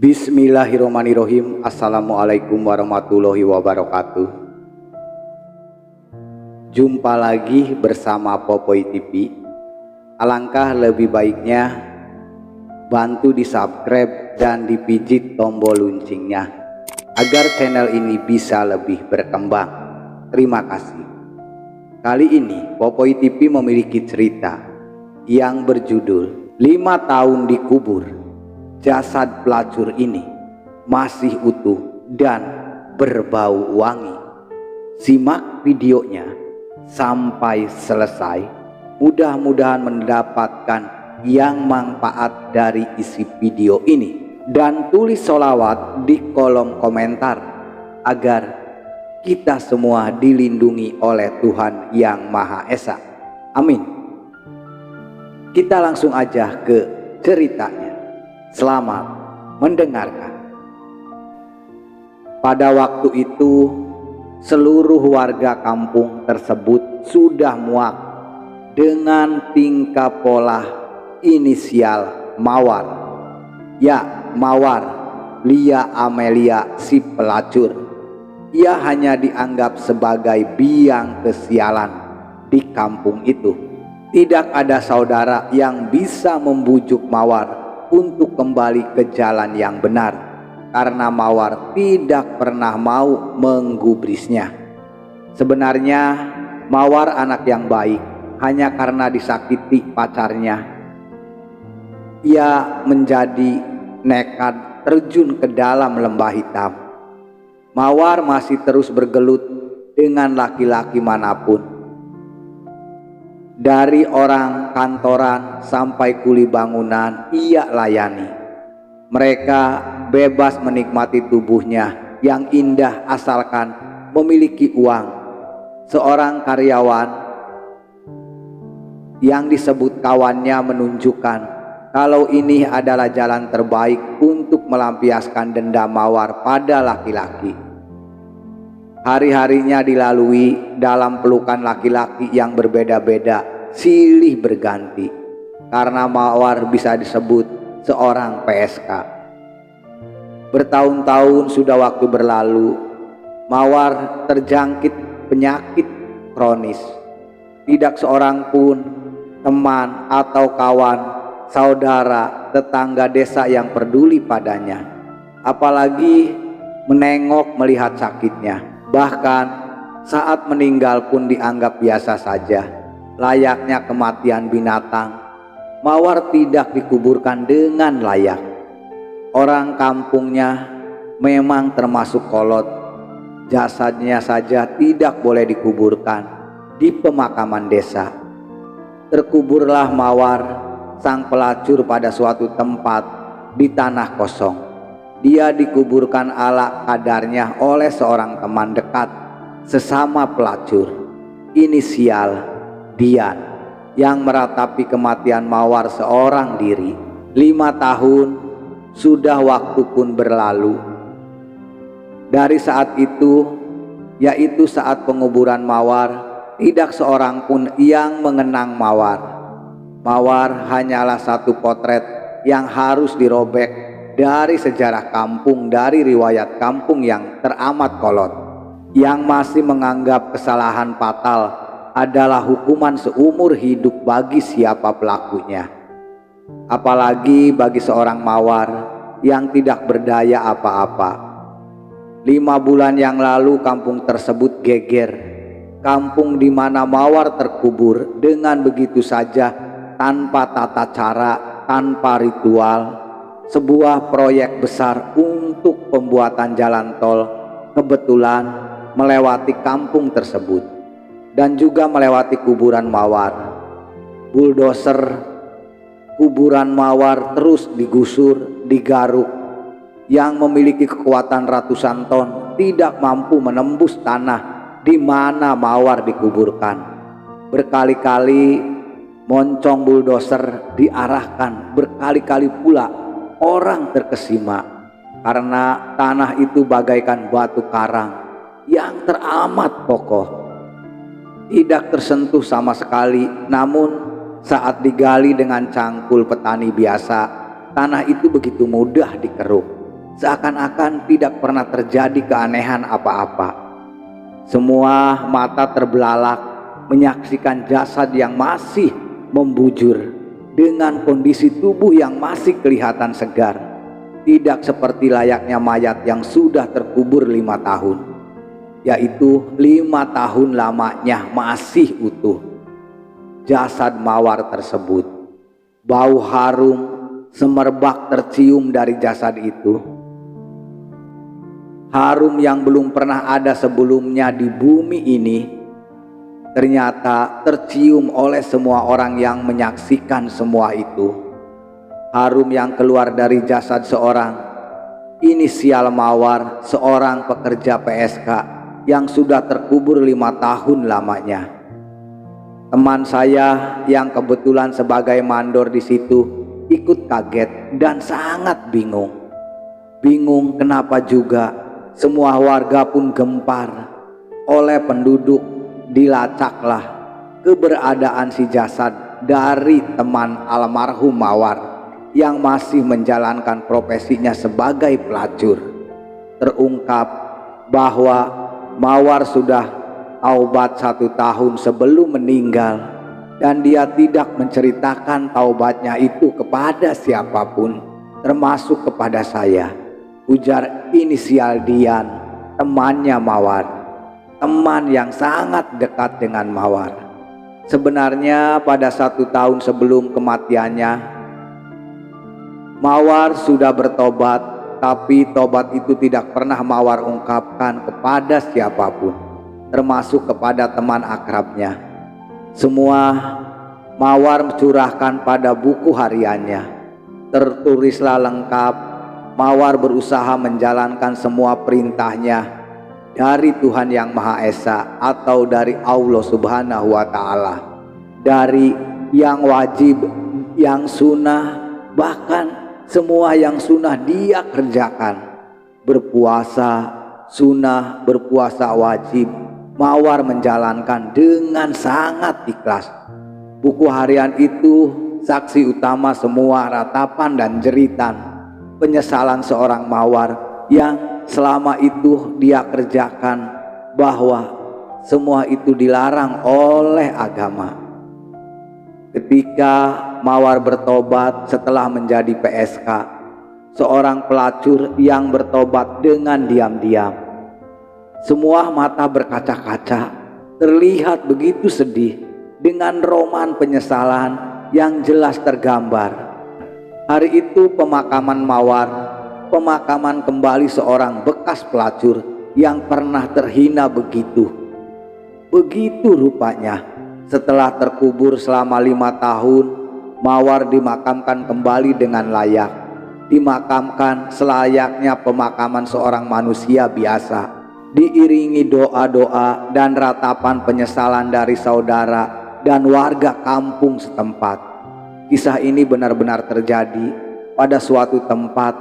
Bismillahirrahmanirrahim. Assalamualaikum warahmatullahi wabarakatuh. Jumpa lagi bersama Popoy TV. Alangkah lebih baiknya bantu di subscribe dan dipijit tombol loncengnya agar channel ini bisa lebih berkembang. Terima kasih. Kali ini Popoy TV memiliki cerita yang berjudul 5 tahun dikubur. Jasad pelacur ini masih utuh dan berbau wangi. Simak videonya sampai selesai. Mudah-mudahan mendapatkan yang manfaat dari isi video ini. Dan tulis sholawat di kolom komentar agar kita semua dilindungi oleh Tuhan Yang Maha Esa. Amin. Kita langsung aja ke ceritanya. Selamat mendengarkan. Pada waktu itu, seluruh warga kampung tersebut sudah muak dengan tingkah pola inisial Mawar. Ya, Mawar, Lia Amelia si pelacur. Ia hanya dianggap sebagai biang kesialan di kampung itu. Tidak ada saudara yang bisa membujuk Mawar untuk kembali ke jalan yang benar, karena Mawar tidak pernah mau menggubrisnya. Sebenarnya Mawar anak yang baik, hanya karena disakiti pacarnya ia menjadi nekat terjun ke dalam lembah hitam. Mawar masih terus bergelut dengan laki-laki manapun, dari orang kantoran sampai kuli bangunan ia layani. Mereka bebas menikmati tubuhnya yang indah asalkan memiliki uang. Seorang karyawan yang disebut kawannya menunjukkan kalau ini adalah jalan terbaik untuk melampiaskan dendam Mawar pada laki-laki. Hari-harinya dilalui dalam pelukan laki-laki yang berbeda-beda, silih berganti, karena Mawar bisa disebut seorang PSK. Bertahun-tahun sudah waktu berlalu, Mawar terjangkit penyakit kronis. Tidak seorang pun teman atau kawan, saudara, tetangga desa yang peduli padanya, apalagi menengok melihat sakitnya. Bahkan saat meninggal pun dianggap biasa saja, layaknya kematian binatang. Mawar tidak dikuburkan dengan layak. Orang kampungnya memang termasuk kolot. Jasadnya saja tidak boleh dikuburkan di pemakaman desa. Terkuburlah Mawar, sang pelacur, pada suatu tempat di tanah kosong. Dia dikuburkan ala kadarnya oleh seorang teman dekat sesama pelacur, inisial Dian, yang meratapi kematian Mawar seorang diri. 5 tahun sudah waktu pun berlalu. Dari saat itu, yaitu saat penguburan Mawar, tidak seorang pun yang mengenang Mawar. Mawar hanyalah satu potret yang harus dirobek dari sejarah kampung, dari riwayat kampung yang teramat kolot, yang masih menganggap kesalahan fatal adalah hukuman seumur hidup bagi siapa pelakunya. Apalagi bagi seorang Mawar yang tidak berdaya apa-apa. 5 bulan yang lalu kampung tersebut geger. Kampung di mana Mawar terkubur dengan begitu saja, tanpa tata cara, tanpa ritual. Sebuah proyek besar untuk pembuatan jalan tol kebetulan melewati kampung tersebut dan juga melewati kuburan Mawar. Bulldozer kuburan Mawar terus digusur, digaruk, yang memiliki kekuatan ratusan ton tidak mampu menembus tanah di mana Mawar dikuburkan. Berkali-kali moncong bulldozer diarahkan, berkali-kali pula orang terkesima karena tanah itu bagaikan batu karang yang teramat kokoh, tidak tersentuh sama sekali. Namun saat digali dengan cangkul petani biasa, tanah itu begitu mudah dikeruk. seakan-akan tidak pernah terjadi keanehan apa-apa. Semua mata terbelalak menyaksikan jasad yang masih membujur dengan kondisi tubuh yang masih kelihatan segar, tidak seperti layaknya mayat yang sudah terkubur 5 tahun, yaitu 5 tahun lamanya masih utuh. Jasad Mawar tersebut, bau harum semerbak tercium dari jasad itu. Harum yang belum pernah ada sebelumnya di bumi ini ternyata tercium oleh semua orang yang menyaksikan semua itu. Harum yang keluar dari jasad seorang inisial Mawar, seorang pekerja PSK yang sudah terkubur 5 tahun lamanya. Teman saya yang kebetulan sebagai mandor di situ ikut kaget dan sangat bingung. Bingung kenapa juga. Semua warga pun gempar. Oleh penduduk dilacaklah keberadaan si jasad dari teman almarhum Mawar yang masih menjalankan profesinya sebagai pelacur. Terungkap bahwa Mawar sudah taubat 1 tahun sebelum meninggal, dan dia tidak menceritakan taubatnya itu kepada siapapun, termasuk kepada saya, ujar inisial Dian, temannya Mawar, teman yang sangat dekat dengan Mawar. Sebenarnya pada 1 tahun sebelum kematiannya, Mawar sudah bertobat, tapi tobat itu tidak pernah Mawar ungkapkan kepada siapapun, termasuk kepada teman akrabnya. Semua Mawar mencurahkan pada buku hariannya. Tertulislah lengkap, Mawar berusaha menjalankan semua perintahnya dari Tuhan Yang Maha Esa atau dari Allah Subhanahu wa Ta'ala, dari yang wajib, yang sunnah, bahkan semua yang sunnah dia kerjakan. Berpuasa sunnah, berpuasa wajib, Mawar menjalankan dengan sangat ikhlas. Buku harian itu saksi utama semua ratapan dan jeritan penyesalan seorang Mawar yang selama itu dia kerjakan, bahwa semua itu dilarang oleh agama. Ketika Mawar bertobat setelah menjadi PSK, seorang pelacur yang bertobat dengan diam-diam, semua mata berkaca-kaca, terlihat begitu sedih dengan roman penyesalan yang jelas tergambar. Hari itu pemakaman Mawar, pemakaman kembali seorang bekas pelacur yang pernah terhina begitu. Begitu rupanya, setelah terkubur selama 5 tahun, Mawar dimakamkan kembali dengan layak. Dimakamkan selayaknya pemakaman seorang manusia biasa, diiringi doa-doa dan ratapan penyesalan dari saudara dan warga kampung setempat. Kisah ini benar-benar terjadi pada suatu tempat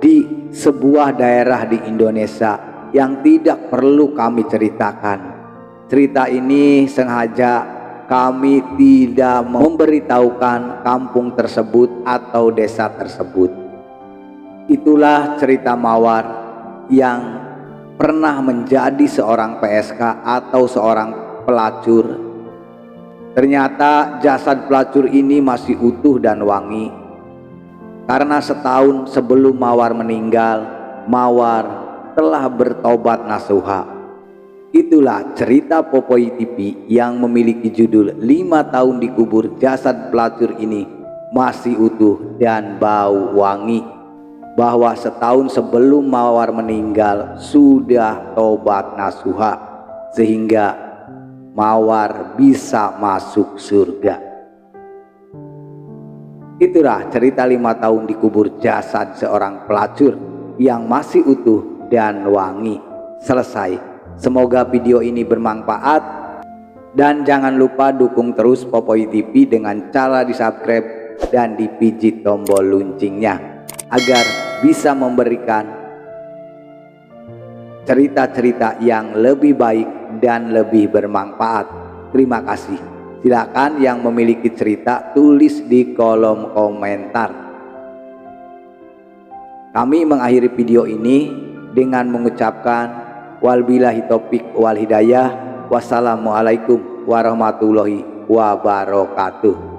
di sebuah daerah di Indonesia yang tidak perlu kami ceritakan. Cerita ini sengaja kami tidak memberitahukan kampung tersebut atau desa tersebut. Itulah cerita Mawar yang pernah menjadi seorang PSK atau seorang pelacur. Ternyata jasad pelacur ini masih utuh dan wangi, karena setahun sebelum Mawar meninggal, Mawar telah bertobat nasuha. Itulah cerita Popoi TV yang memiliki judul 5 tahun dikubur, jasad pelacur ini masih utuh dan bau wangi. Bahwa setahun sebelum Mawar meninggal sudah tobat nasuha, sehingga Mawar bisa masuk surga. Itulah cerita 5 tahun dikubur jasad seorang pelacur yang masih utuh dan wangi. Selesai. Semoga video ini bermanfaat, dan jangan lupa dukung terus Popoi TV dengan cara di subscribe dan dipijit tombol loncengnya agar bisa memberikan cerita-cerita yang lebih baik dan lebih bermanfaat. Terima kasih. Silakan yang memiliki cerita tulis di kolom komentar. Kami mengakhiri video ini dengan mengucapkan wabillahi taufik wal hidayah. Wassalamualaikum warahmatullahi wabarakatuh.